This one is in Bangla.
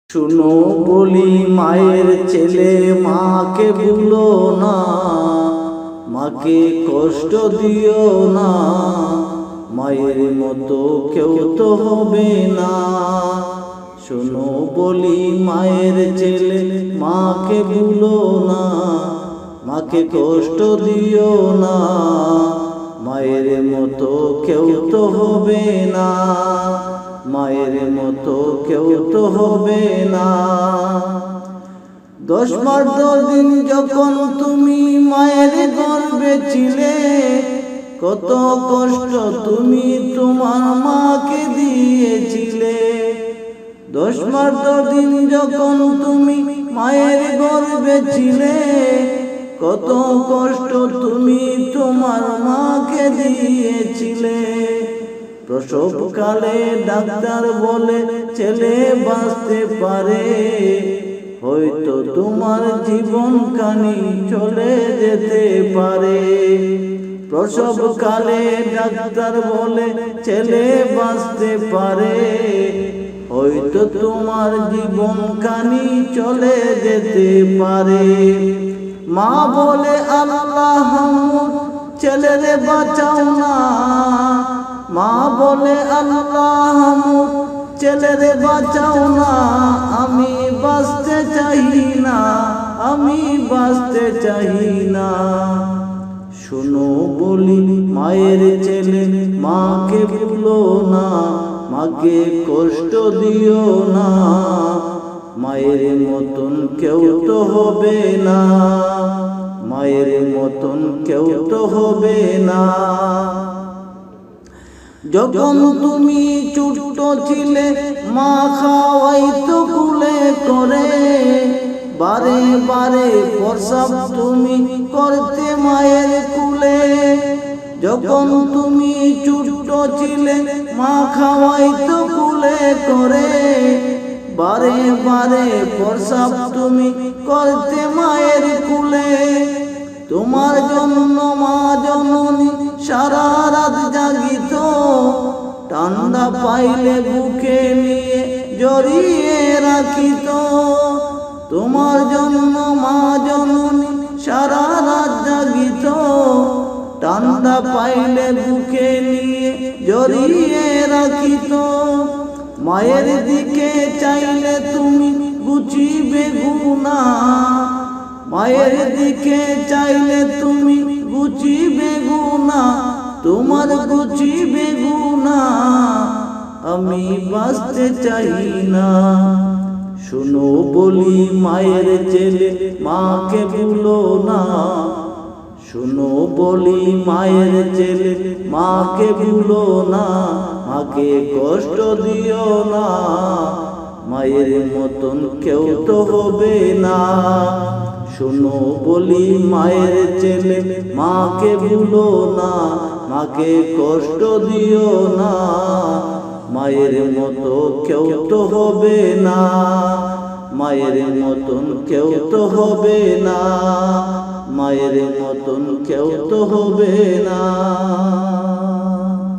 শুনো বলি মায়ের ছেলে মাকে ভুলো না, মাকে কষ্ট দিও না, মায়ের মতো কেউ তো হবে না। শুনো বলি মায়ের ছেলে মাকে ভুলো না, মাকে কষ্ট দিও না, মায়ের মতো কেউ তো হবে না, মায়ের মতো কেউ তো হবে না। 10 মাস 10 দিন যখন তুমি মায়ের গর্ভে ছিলে, কত কষ্ট তুমি তোমার মাকে দিয়েছিলে। 10 মাস 10 দিন যখন তুমি মায়ের গর্ভে ছিলে, কত কষ্ট তুমি তোমার মাকে দিয়েছিলে। প্রসবকালে ডাক্তার বলে ছেলে বাঁচতে পারে, হয়তো তোমার জীবন কানি চলে যেতে পারে। প্রসবকালে ডাক্তার বলে ছেলে বাঁচতে পারে, হয়তো তোমার জীবন কানি চলে যেতে পারে। মা বলে আল্লাহ ছেলেরে বাঁচাও না, মা বলে আল্লাহ ছেলেরে বাঁচাও না, আমি বাঁচতে চাই না, আমি বাঁচতে চাই না। শুনো বলি মায়ের ছেলে মাকে ভুলো না, মাকে কষ্ট দিও না, মায়ের মতন কেউ তো হবে না, মায়ের মতন কেউ তো হবে না। যখন তুমি ছোট ছিলে মা খাওয়াইতো কুলে করে, বারে বারে প্রসব তুমি করতে মায়ের কুলে। যখন তুমি ছোট ছিলে মা খাওয়াইতো কুলে করে, বারে বারে প্রসব তুমি করতে মায়ের কুলে। তোমার জন্য মা জননী সারা রাত জাগিত, ঠান্ডা পাইলে বুকে নিয়ে জড়িয়ে রাখিত। তোমার জন্য মা জননী সারা রাত জাগিত, ঠান্ডা পাইলে বুকে নিয়ে জড়িয়ে রাখিত। মায়ের দিকে চাইলে তুমি বুঝিবে গুনাহ, মায়ের দিকে চাইলে তুমি বুঝিবে গুনাহ, তোমার বুঝিবে গুনাহ, আমি বাঁচতে চাই না। শুনো বলি মায়ের ছেলে মাকে ভুলো না, শুনো বলি মায়ের ছেলে মাকে ভুলো না, মাকে কষ্ট দিও না, মায়ের মতন কেউ তো হবে না। শুনো বলি মায়ের ছেলে মাকে ভুলো না, মাকে কষ্ট দিও না, মায়ের মতো কেউ তো হবে না, মায়ের মতন কেউ তো হবে না, মায়ের মতন কেউ তো হবে না।